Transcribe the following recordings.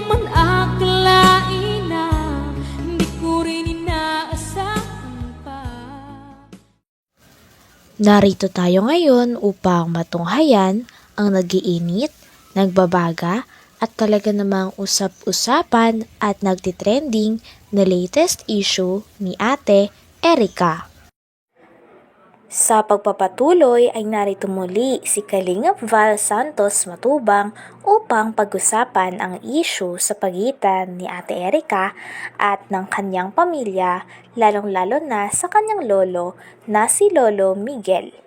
man akalain na hindi ko rin inaasahan pa. Narito tayo ngayon upang matunghayan ang nagiinit, nagbabaga at talaga namang usap-usapan at nagtitrending na latest issue ni Ate Erica. Sa pagpapatuloy ay narito muli si Kalingap Val Santos Matubang upang pag-usapan ang issue sa pagitan ni Ate Erica at ng kanyang pamilya, lalong-lalo na sa kanyang lolo na si Lolo Miguel.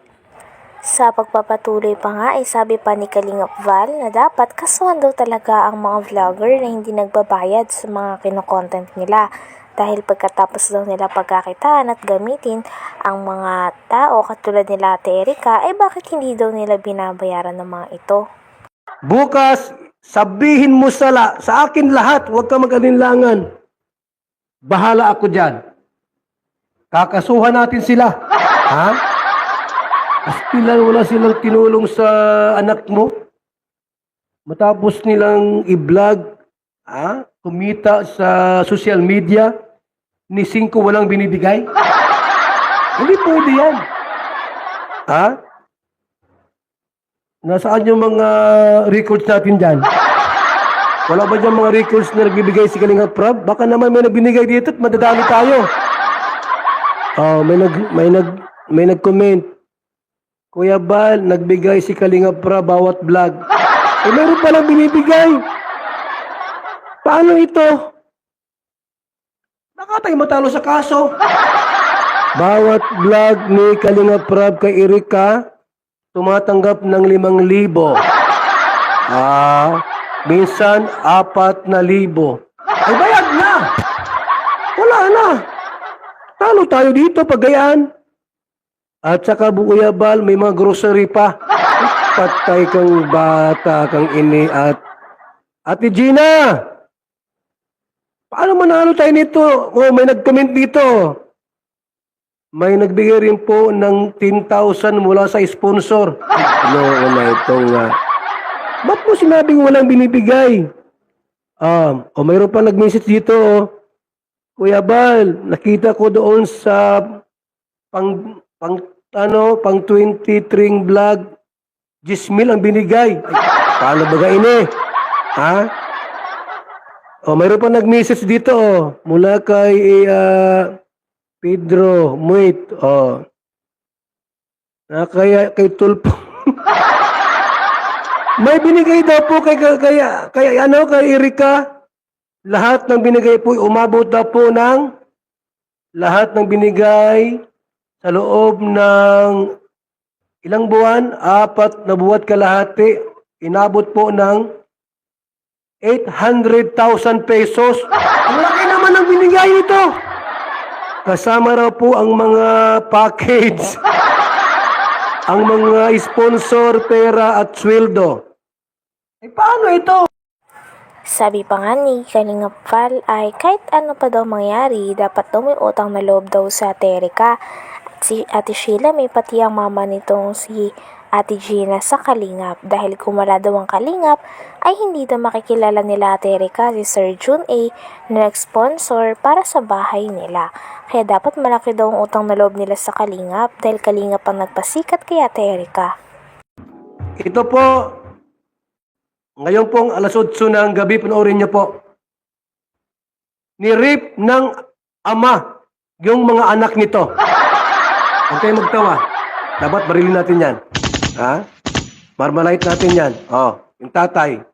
Sa pagpapatuloy pa nga ay sabi pa ni Kalingap Val na dapat kasuhan daw talaga ang mga vlogger na hindi nagbabayad sa mga kinokontent nila. Dahil pagkatapos daw nila pagkakitaan at gamitin ang mga tao katulad nila Ate Erica, ay bakit hindi daw nila binabayaran ng mga ito? Bukas, sabihin mo sa akin lahat, huwag ka mag-alinlangan. Bahala ako dyan. Kakasuhan natin sila. Ha? Astilan wala silang tinulong sa anak mo. Matapos nilang i-vlog, kumita sa social media, ni 5 walang binibigay. Hindi pwede yan. Nasaan yung mga records natin dyan? Wala ba dyan mga records na nagbibigay si Kalingap Prab? Baka naman may nagbinigay dito at madadali tayo. May nag-comment. Kuya Bal, nagbigay si Kalingap Prab bawat vlog. Meron palang binibigay. Paano ito? Baka tayo matalo sa kaso. Bawat vlog ni Kalingap Prab kay Erica, tumatanggap ng 5,000. Minsan 4,000. Ay bayad na. Wala na. Talo tayo dito pagayaan. At saka Kuya Bal, may mga grocery pa. Patay kang bata, kang ini at Ate Gina. Paano manalo tayo nito? May nag-comment dito. May nagbigay rin po ng 10,000 mula sa sponsor. Ba't mo sinabing walang binibigay? Mayroon pa nag-message dito. Kuya Bal, nakita ko doon sa pang 23 vlog, 10,000 ang binigay. Paano ba ini? Mayroon pa nag-message dito, mula kay Pedro Muit. Kay Tulpo. May binigay daw po kay Erica. Lahat ng binigay po, umabot daw po ng lahat ng binigay sa loob ng ilang buwan, 4 na buwan kalahati, inabot po ng 800,000 pesos. Ang laki naman ang binigay nito. Kasama raw po ang mga package, ang mga sponsor, pera at sweldo. Paano ito? Sabi pa nga ni Kalingap Val ay kahit ano pa daw mangyari, dapat daw may utang na loob daw sa Ate Erica. At si Ate Sheila may pati ang mama nitong si Ate Gina sa Kalingap. Dahil kung wala daw ang Kalingap, ay hindi daw makikilala nila Ate Erica si Sir June A na nag-sponsor para sa bahay nila. Kaya dapat malaki daw ang utang na loob nila sa Kalingap dahil Kalingap ang nagpasikat kay Ate Erica. Ito po, ngayon pong alas 8 ng gabi, panoorin niyo po. Ni-rape ng ama yung mga anak nito. Huwag kayo magtawa. Dapat barilin natin yan. Marmalite natin yan. Yung tatay.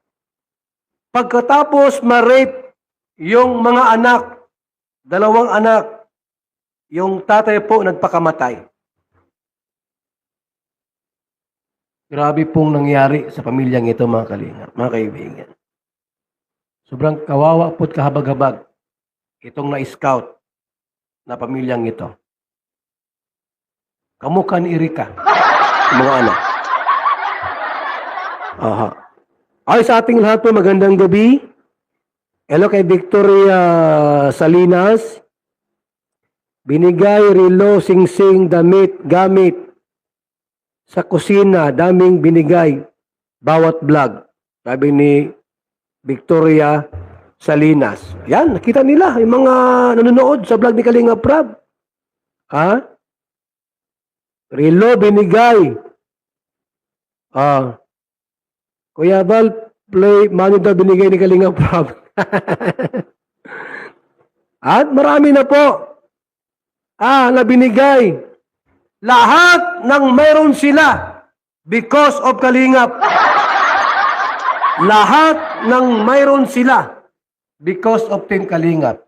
Pagkatapos ma-rape yung mga anak, 2 anak, yung tatay po nagpakamatay. Grabe pong nangyari sa pamilyang ito, mga Kalingap, mga kaibigan. Sobrang kawawa po't kahabag-habag itong na-scout na pamilyang ito. Kamukha ni Erica, mga anak. Ay, sa ating lahat po, magandang gabi. Hello kay Victoria Salinas. Binigay, relo, singsing, damit, gamit. Sa kusina, daming binigay. Bawat vlog. Sabi ni Victoria Salinas. Yan, nakita nila yung mga nanonood sa vlog ni Kalinga Prab. Ha? Relo binigay. Kuya Val, play money daw binigay ni Kalinga Prab. At marami na po. Na binigay. Lahat ng meron sila because of Kalingap. Lahat ng mayroon sila because of Team Kalingap.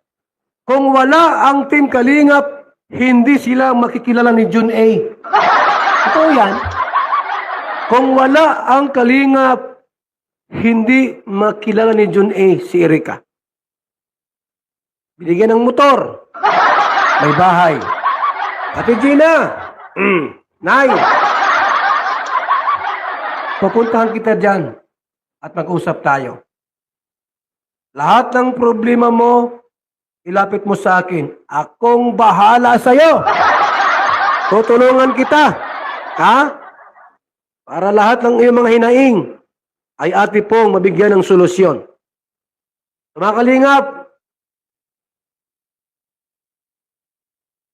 Kung wala ang Team Kalingap, hindi sila makikilala ni June A. Ito yan. Kung wala ang Kalingap, hindi makilala ni June A si Erika. Binigyan ng motor. May bahay. Ate Gina, Nay, pupuntahan kita dyan at mag-usap tayo. Lahat ng problema mo, ilapit mo sa akin. Akong bahala sa'yo. Tutulungan kita. Ha? Para lahat ng iyong mga hinaing ay ate pong mabigyan ng solusyon. Mga Kalingap,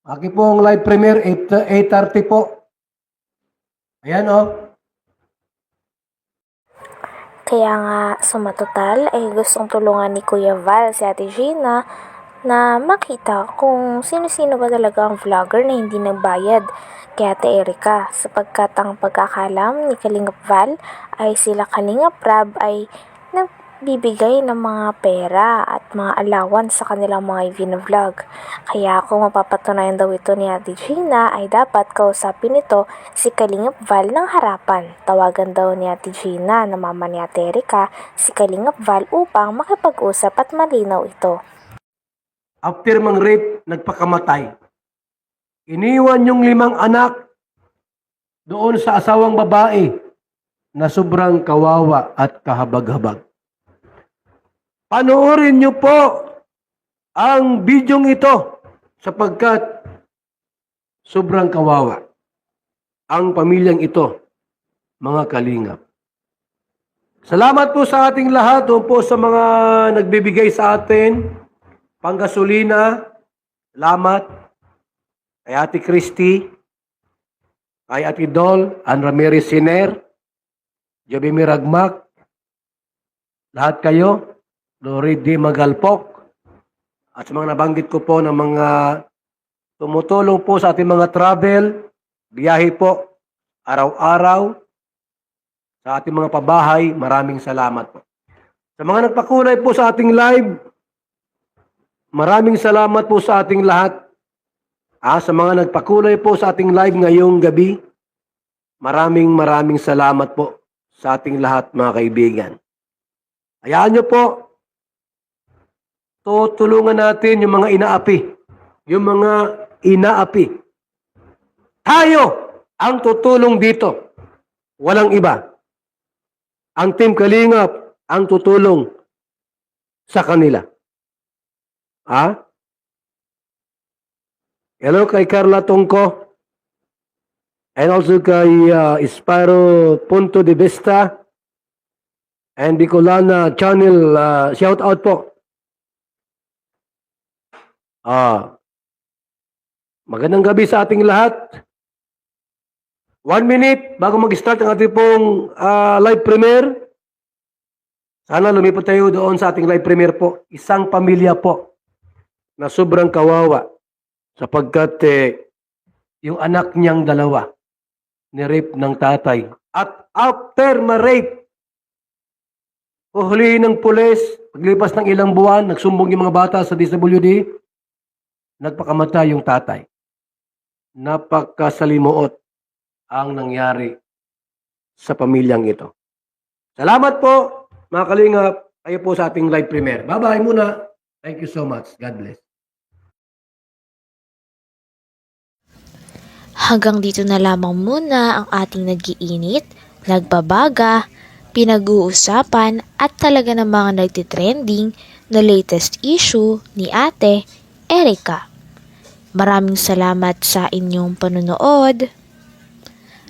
aki pong live premiere 8:30 po. Ayan Kaya nga, sumatotal ay gustong tulungan ni Kuya Val si Ate Gina na makita kung sino-sino ba talaga ang vlogger na hindi nagbayad kay Ate Erika, sapagkat ang pagkakalam ni Kalingap Val ay sila Kalingap Prab ay nagbibigay ng mga pera at mga allowance sa kanilang mga vlog. Kaya kung mapapatunayan daw ito ni Ate Gina ay dapat kausapin ito si Kalingap Val ng harapan. Tawagan daw ni Ate Gina na mama ni Ate Erika si Kalingap Val upang makipag-usap at malinaw ito. After mang rape, nagpakamatay. Iniwan yung 5 anak doon sa asawang babae na sobrang kawawa at kahabag-habag. Panoorin niyo po ang bidyong ito sapagkat sobrang kawawa ang pamilyang ito, mga Kalingap. Salamat po sa ating lahat, doon po sa mga nagbibigay sa atin, panggasolina, salamat. Kay Ate Christy, kay Ate Dol, Ann Ramirez Siner, Joby Miragmak, lahat kayo, Lori D. Magalpok, at sa mga nabanggit ko po ng mga tumutulong po sa ating mga travel, biyahe po, araw-araw, sa ating mga pabahay, maraming salamat po. Sa mga nagpakulay po sa ating live, maraming salamat po sa ating lahat. Sa mga nagpakulay po sa ating live ngayong gabi, maraming salamat po sa ating lahat, mga kaibigan. Hayaan nyo po, tutulungan natin yung mga inaapi. Yung mga inaapi. Tayo ang tutulong dito. Walang iba. Ang Team Kalingap ang tutulong sa kanila. Hello kay Carla Tongko. And also kay Spyro Punto de Vista. And Bicolana Channel. Shout out po. Magandang gabi sa ating lahat. 1 minute bago mag-start ang ating pong live premiere. Sana lumipat tayo doon sa ating live premiere po. Isang pamilya po na sobrang kawawa sapagkat yung anak niyang 2 ni-rape ng tatay. At after ma-rape, uhulihin ng pulis, paglipas ng ilang buwan, nagsumbong yung mga bata sa DSWD, nagpakamatay yung tatay. Napakasalimuot ang nangyari sa pamilyang ito. Salamat po, mga Kalingap. Kayo po sa ating live premiere. Bye-bye muna. Thank you so much. God bless. Hanggang dito na lamang muna ang ating nag-iinit, nagbabaga, pinag-uusapan at talaga ng mga nagtitrending na latest issue ni Ate Erika. Maraming salamat sa inyong panunood.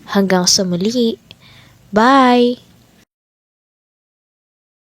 Hanggang sa muli. Bye!